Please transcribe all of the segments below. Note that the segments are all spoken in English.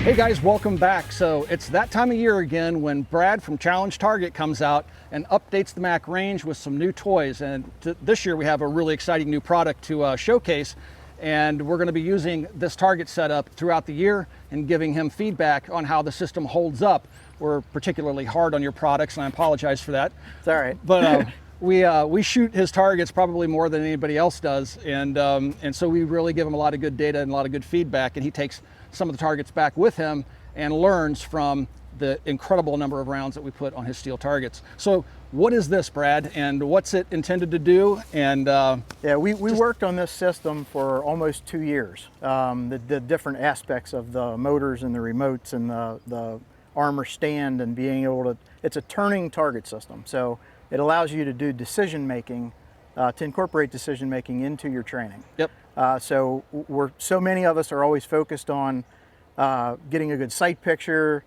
Hey guys, welcome back. So it's that time of year again when Brad from Challenge Target comes out and updates the Mac range with some new toys. And this year we have a really exciting new product to showcase. And we're going to be using this target setup throughout the year and giving him feedback on how the system holds up. We're particularly hard on your products, and I apologize for that. It's all right. But we shoot his targets probably more than anybody else does, and so we really give him a lot of good data and a lot of good feedback, and he takes some of the targets back with him and learns from the incredible number of rounds that we put on his steel targets. So what is this, Brad, and what's it intended to do? And yeah, we worked on this system for almost 2 years. The different aspects of the motors and the remotes and the armor stand and being able to, it's a turning target system. So it allows you to do decision making, to incorporate decision making into your training. Yep. So many of us are always focused on getting a good sight picture,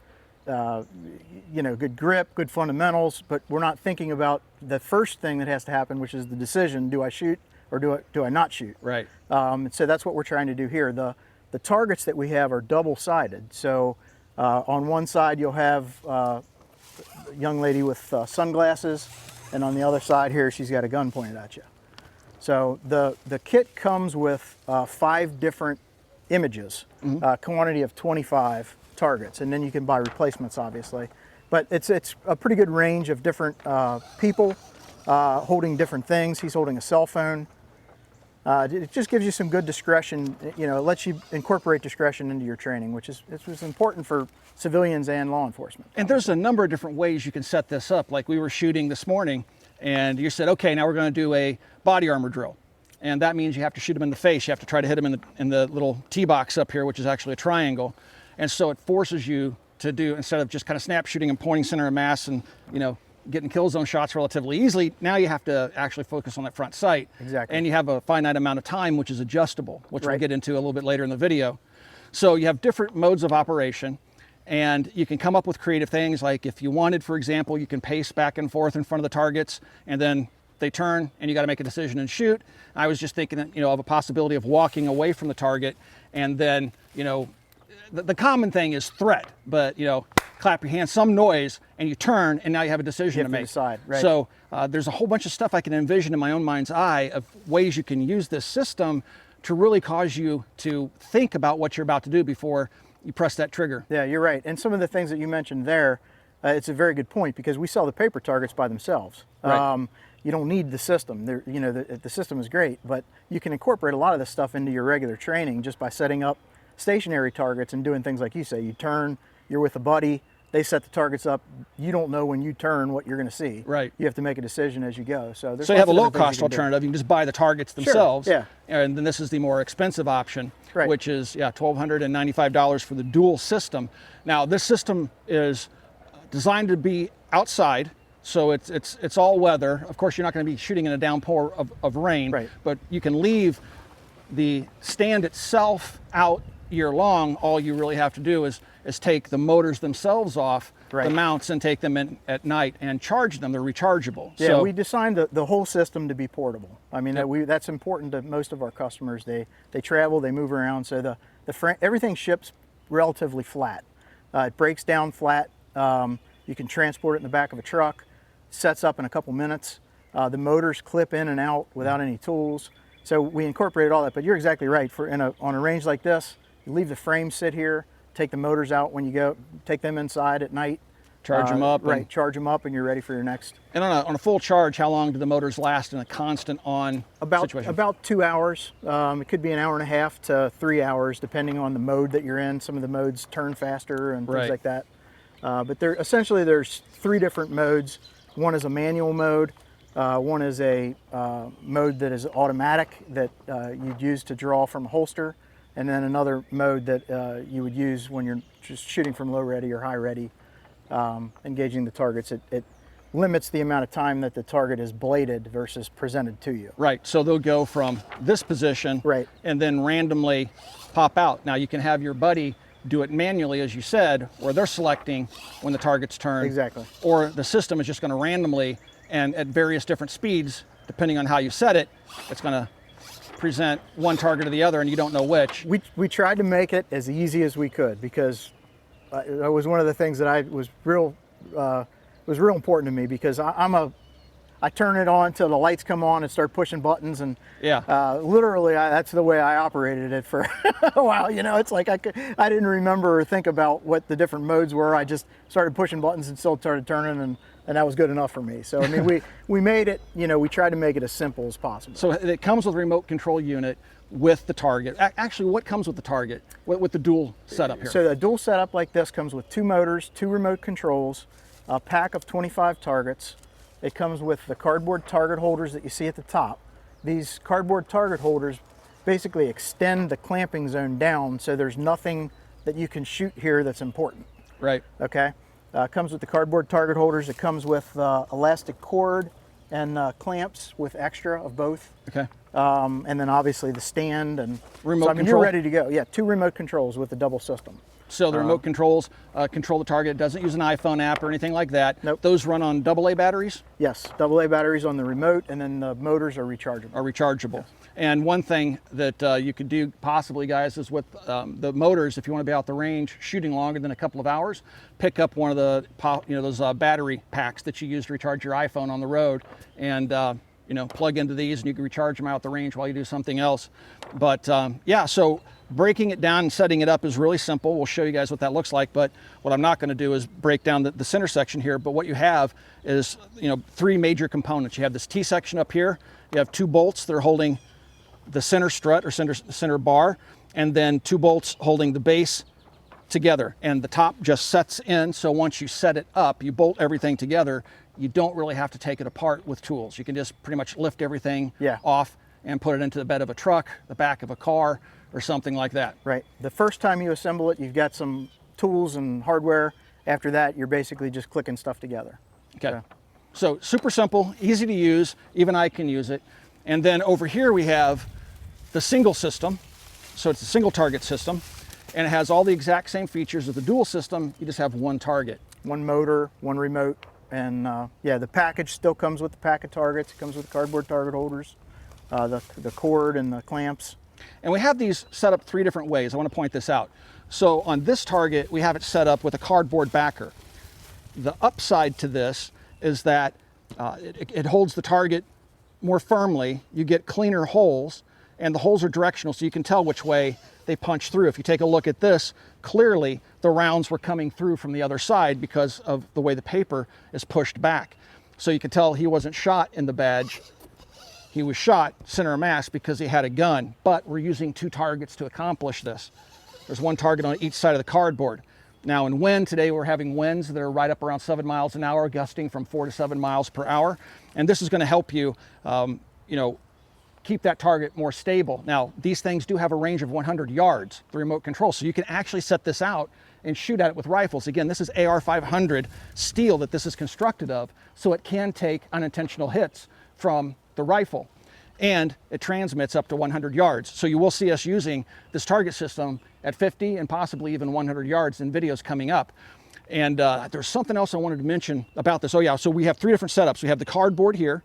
good grip, good fundamentals, but we're not thinking about the first thing that has to happen, which is the decision: do I shoot or do I not shoot? Right. So that's what we're trying to do here. The targets that we have are double-sided. So on one side you'll have a young lady with sunglasses, and on the other side here she's got a gun pointed at you. So the kit comes with 5 different images, quantity of 25 targets, and then you can buy replacements, obviously. But it's a pretty good range of different people holding different things. He's holding a cell phone. It just gives you some good discretion. It lets you incorporate discretion into your training, which is important for civilians and law enforcement. And there's a number of different ways you can set this up. Like we were shooting this morning, and you said, okay, now we're going to do a body armor drill. And that means you have to shoot him in the face. You have to try to hit him in the little tee box up here, which is actually a triangle. And so it forces you to do, instead of just kind of snap shooting and pointing center of mass and, getting kill zone shots relatively easily, now you have to actually focus on that front sight. Exactly. And you have a finite amount of time, which is adjustable, which Right. we'll get into a little bit later in the video. So you have different modes of operation, and you can come up with creative things. Like if you wanted, for example, you can pace back and forth in front of the targets, and then they turn and you got to make a decision and shoot. I was just thinking that, of a possibility of walking away from the target, and then, the common thing is threat, but, clap your hands, some noise, and you turn, and now you have a decision to make. Decide, right. So there's a whole bunch of stuff I can envision in my own mind's eye of ways you can use this system to really cause you to think about what you're about to do before you press that trigger. Yeah, you're right. And some of the things that you mentioned there, it's a very good point, because we sell the paper targets by themselves. Right. You don't need the system. The system is great, but you can incorporate a lot of this stuff into your regular training just by setting up stationary targets and doing things like you say. You turn, you're with a buddy, they set the targets up. You don't know when you turn what you're going to see. Right. You have to make a decision as you go. So you have a low-cost alternative. You can just buy the targets themselves. Sure, yeah. And then this is the more expensive option, right. which is $1,295 for the dual system. Now, this system is designed to be outside, so it's all weather. Of course, you're not going to be shooting in a downpour of rain, right. but you can leave the stand itself out year long. All you really have to do is take the motors themselves off, right. the mounts, and take them in at night and charge them. They're rechargeable. Yeah, so, we designed the whole system to be portable. I mean, yep. that's important to most of our customers. They travel, they move around, so everything ships relatively flat. It breaks down flat. You can transport it in the back of a truck. Sets up in a couple minutes. The motors clip in and out without any tools. So we incorporated all that. But you're exactly right. On a range like this, you leave the frame sit here, take the motors out when you go, take them inside at night. Charge them up. Right, charge them up, and you're ready for your next. And on a full charge, how long do the motors last in a constant on situation? About 2 hours. It could be an hour and a half to 3 hours, depending on the mode that you're in. Some of the modes turn faster and things right. like that. But there's 3 different modes. One is a manual mode. One is a mode that is automatic that you'd use to draw from a holster. And then another mode that you would use when you're just shooting from low ready or high ready, engaging the targets. It limits the amount of time that the target is bladed versus presented to you. Right, so they'll go from this position right. and then randomly pop out. Now you can have your buddy do it manually, as you said, where they're selecting when the target's turn. Exactly. Or the system is just going to randomly and at various different speeds, depending on how you set it, it's going to present one target or the other, and you don't know which. We tried to make it as easy as we could, because it was one of the things that was real important to me, because I turn it on till the lights come on and start pushing buttons, and literally that's the way I operated it for a while. You know, it's like I didn't remember or think about what the different modes were. I just started pushing buttons and still started turning, and that was good enough for me. So I mean, we made it, you know, we tried to make it as simple as possible. So it comes with a remote control unit with the target. Actually, what comes with the target, with the dual setup here? So the dual setup like this comes with 2 motors, 2 remote controls, a pack of 25 targets. It comes with the cardboard target holders that you see at the top. These cardboard target holders basically extend the clamping zone down, so there's nothing that you can shoot here that's important. Right. Okay. It comes with the cardboard target holders. It comes with elastic cord and clamps with extra of both. Okay. And then obviously the stand and remote so, I mean, control. You're ready to go. Yeah, 2 remote controls with the double system. So the remote controls control the target. It doesn't use an iPhone app or anything like that. Nope. Those run on AA batteries? Yes, AA batteries on the remote, and then the motors are rechargeable. Yes. And one thing that you could do possibly, guys, is with the motors, if you want to be out the range shooting longer than a couple of hours, pick up one of the those battery packs that you use to recharge your iPhone on the road, and plug into these, and you can recharge them out the range while you do something else. But yeah, so breaking it down and setting it up is really simple. We'll show you guys what that looks like, but what I'm not going to do is break down the center section here. But what you have is 3 major components. You have this T-section up here. You have 2 bolts that are holding the center strut or center bar, and then 2 bolts holding the base together. And the top just sets in, so once you set it up, you bolt everything together. You don't really have to take it apart with tools. You can just pretty much lift everything off and put it into the bed of a truck, the back of a car, or something like that. Right. The first time you assemble it, you've got some tools and hardware. After that, you're basically just clicking stuff together. Okay. So super simple, easy to use. Even I can use it. And then over here we have the single system. So it's a single target system, and it has all the exact same features as the dual system. You just have 1 target. 1 motor, 1 remote, and yeah, the package still comes with the pack of targets. It comes with the cardboard target holders, the cord and the clamps. And we have these set up 3 different ways. I want to point this out. So on this target, we have it set up with a cardboard backer. The upside to this is that it holds the target more firmly. You get cleaner holes, and the holes are directional, so you can tell which way they punch through. If you take a look at this, clearly the rounds were coming through from the other side because of the way the paper is pushed back. So you can tell he wasn't shot in the badge. He was shot center of mass because he had a gun, but we're using 2 targets to accomplish this. There's 1 target on each side of the cardboard. Now in wind, today we're having winds that are right up around 7 miles an hour, gusting from 4 to 7 miles per hour. And this is going to help you, keep that target more stable. Now, these things do have a range of 100 yards, the remote control, so you can actually set this out and shoot at it with rifles. Again, this is AR-500 steel that this is constructed of, so it can take unintentional hits from the rifle. And it transmits up to 100 yards. So you will see us using this target system at 50 and possibly even 100 yards in videos coming up. And there's something else I wanted to mention about this. Oh yeah, so we have 3 different setups. We have the cardboard here.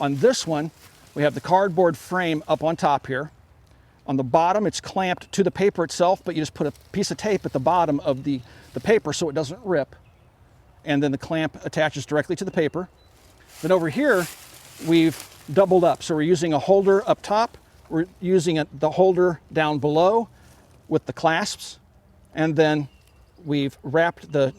On this one, we have the cardboard frame up on top here. On the bottom, it's clamped to the paper itself, but you just put a piece of tape at the bottom of the paper so it doesn't rip. And then the clamp attaches directly to the paper. Then over here, we've doubled up. So we're using a holder up top. We're using the holder down below with the clasps. And then we've wrapped the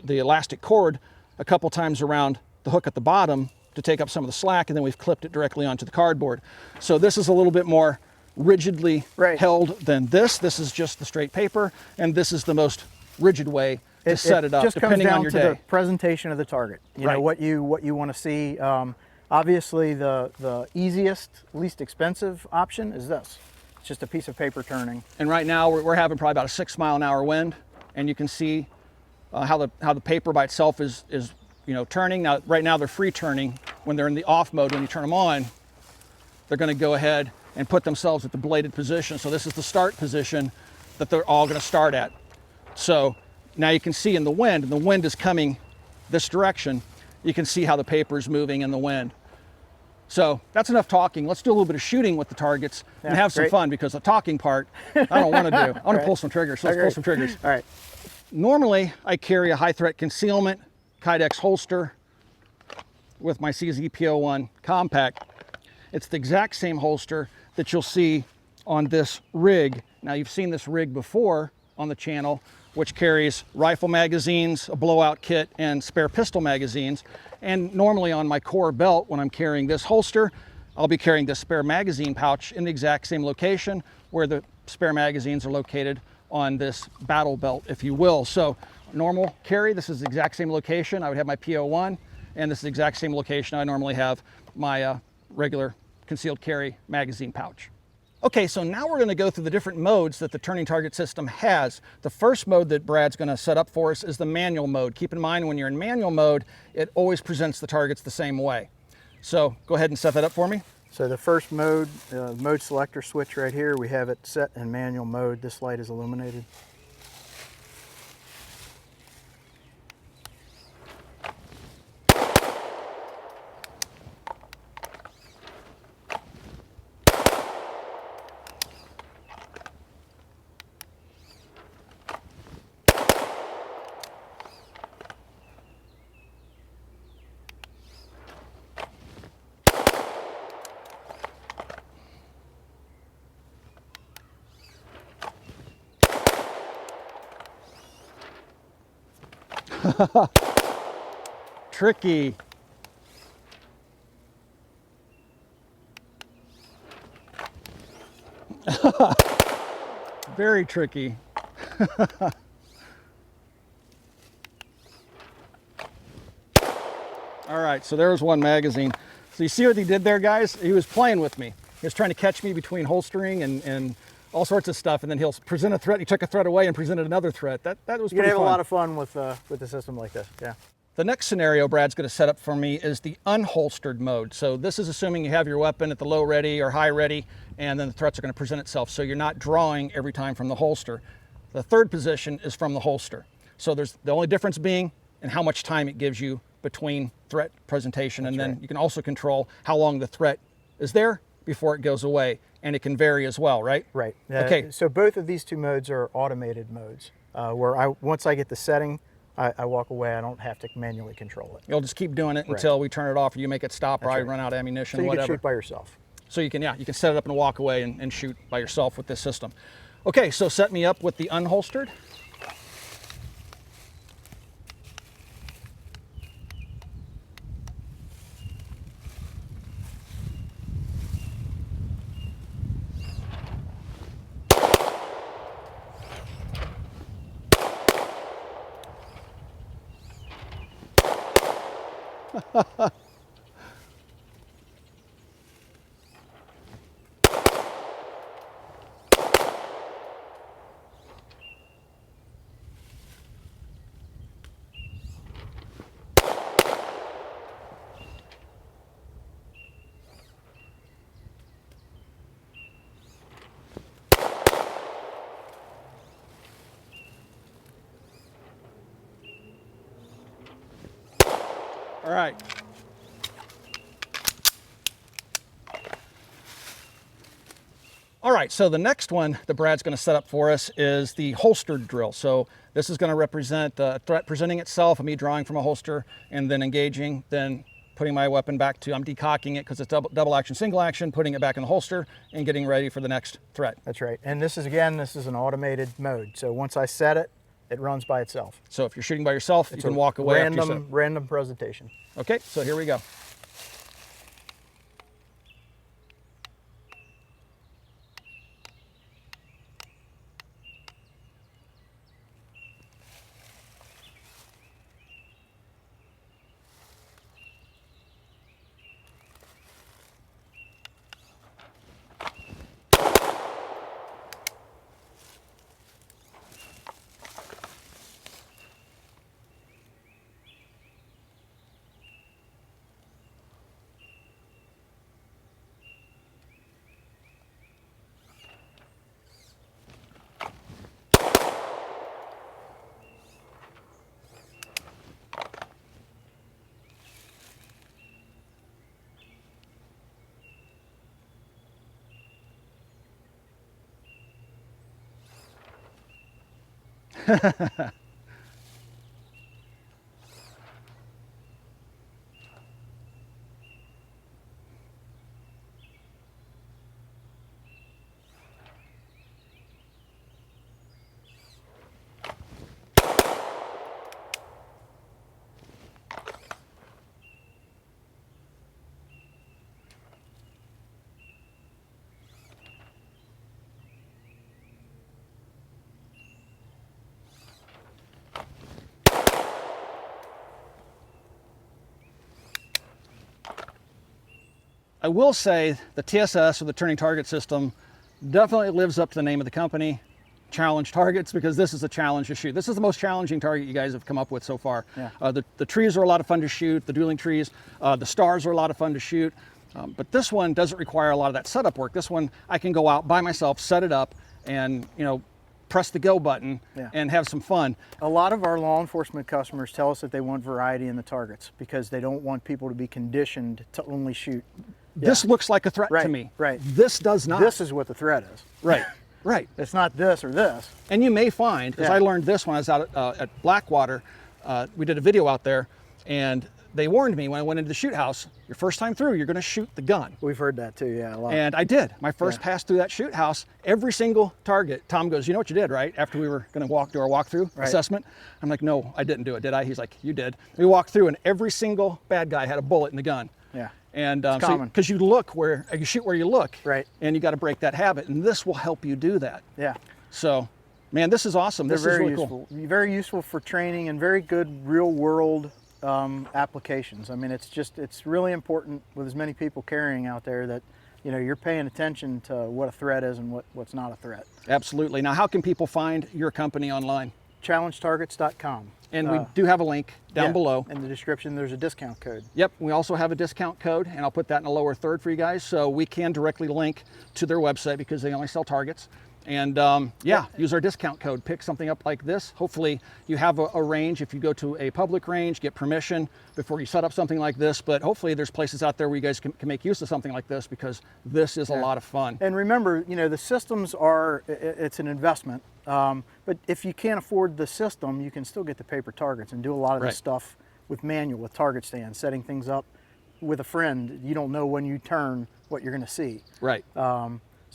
elastic cord a couple times around the hook at the bottom to take up some of the slack, and then we've clipped it directly onto the cardboard. So this is a little bit more rigidly held than this. This is just the straight paper, and this is the most rigid way to set it up, depending on your day. Just comes down to the presentation of the target. You know, what you want to see. Obviously, the easiest, least expensive option is this. It's just a piece of paper turning. And right now we're having probably about a 6 mile an hour wind, and you can see how the paper by itself is turning. Now, right now they're free turning. When they're in the off mode, when you turn them on, they're going to go ahead and put themselves at the bladed position. So this is the start position that they're all going to start at. So now you can see in the wind, and the wind is coming this direction, you can see how the paper is moving in the wind. So that's enough talking. Let's do a little bit of shooting with the targets and have some fun, because the talking part, I don't want to do. I want to pull some triggers. So let's pull some triggers. All right. Normally, I carry a high threat concealment Kydex holster with my CZP01 compact. It's the exact same holster that you'll see on this rig. Now, you've seen this rig before on the channel, which carries rifle magazines, a blowout kit, and spare pistol magazines. And normally on my core belt, when I'm carrying this holster, I'll be carrying this spare magazine pouch in the exact same location where the spare magazines are located on this battle belt, if you will. So normal carry, this is the exact same location. I would have my P01, and this is the exact same location I normally have my regular concealed carry magazine pouch. Okay, so now we're going to go through the different modes that the turning target system has. The first mode that Brad's going to set up for us is the manual mode. Keep in mind, when you're in manual mode, it always presents the targets the same way. So go ahead and set that up for me. So the first mode, mode selector switch right here, we have it set in manual mode. This light is illuminated. Tricky. Very tricky. All right, so there's one magazine. So you see what he did there, guys? He was playing with me. He was trying to catch me between holstering and all sorts of stuff, and then he'll present a threat. He took a threat away and presented another threat. That was pretty fun. You can have a lot of fun with the system like this, yeah. The next scenario Brad's going to set up for me is the unholstered mode. So this is assuming you have your weapon at the low ready or high ready, and then the threats are going to present itself. So you're not drawing every time from the holster. The third position is from the holster. So there's the only difference being in how much time it gives you between threat presentation. That's and then right. You can also control how long the threat is there before it goes away. And it can vary as well, right? Right. Okay. So both of these two modes are automated modes, where once I get the setting, I walk away. I don't have to manually control it. You'll just keep doing it Right. until we turn it off, or you make it stop, That's or I right. run out of ammunition, So you whatever. can shoot by yourself. So you can, yeah, you can set it up and walk away and shoot by yourself with this system. Okay, so set me up with the unholstered. All right. All right, so the next one that Brad's going to set up for us is the holstered drill. So this is going to represent the threat presenting itself, me drawing from a holster and then engaging, then putting my weapon back to, I'm decocking it because it's double action, single action, putting it back in the holster and getting ready for the next threat. That's right. And this is an automated mode. So once I set it, it runs by itself. So if you're shooting by yourself, you can walk away after you set it. Random presentation. Okay, so here we go. I will say the TSS, or the turning target system, definitely lives up to the name of the company, challenge targets, because this is a challenge to shoot. This is the most challenging target you guys have come up with so far. Yeah. The trees are a lot of fun to shoot, the dueling trees. The stars are a lot of fun to shoot. But this one doesn't require a lot of that setup work. This one, I can go out by myself, set it up, and press the go button and have some fun. A lot of our law enforcement customers tell us that they want variety in the targets because they don't want people to be conditioned to only shoot. This looks like a threat to me. Right. This does not. This is what the threat is. Right. Right. It's not this or this. And you may find, because I learned this when I was out at Blackwater, we did a video out there, and they warned me when I went into the shoot house, your first time through, you're going to shoot the gun. We've heard that too, yeah, a lot. And I did. My first pass through that shoot house, every single target, Tom goes, you know what you did, right? After we were going to do our walkthrough assessment. I'm like, no, I didn't do it, did I? He's like, you did. We walked through, and every single bad guy had a bullet in the gun. Yeah. And it's common. because you shoot where you look. Right. And you got to break that habit, and this will help you do that. Yeah. So, man, this is awesome. They're this is very really useful. cool. Very useful for training and very good real world applications. I mean, it's really important with as many people carrying out there that you're paying attention to what a threat is and what's not a threat. Absolutely. Now, how can people find your company online? ChallengeTargets.com. And we do have a link down below. In the description, there's a discount code. Yep, we also have a discount code, and I'll put that in the lower third for you guys, so we can directly link to their website because they only sell targets. And use our discount code. Pick something up like this. Hopefully you have a range. If you go to a public range, get permission before you set up something like this. But hopefully there's places out there where you guys can make use of something like this, because this is a lot of fun. And remember, the systems it's an investment. But if you can't afford the system, you can still get the paper targets and do a lot of this stuff with manual, with target stands, setting things up with a friend. You don't know when you turn what you're going to see. Right.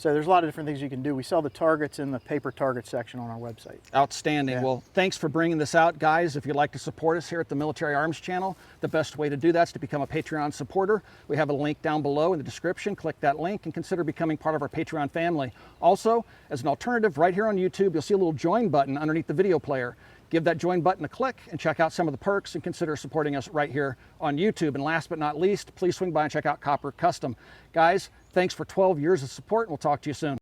So there's a lot of different things you can do. We sell the targets in the paper target section on our website. Outstanding. Yeah. Well, thanks for bringing this out, guys. If you'd like to support us here at the Military Arms Channel, the best way to do that is to become a Patreon supporter. We have a link down below in the description. Click that link and consider becoming part of our Patreon family. Also, as an alternative, right here on YouTube, you'll see a little join button underneath the video player. Give that join button a click and check out some of the perks, and consider supporting us right here on YouTube. And last but not least, please swing by and check out Copper Custom. Guys, thanks for 12 years of support, and we'll talk to you soon.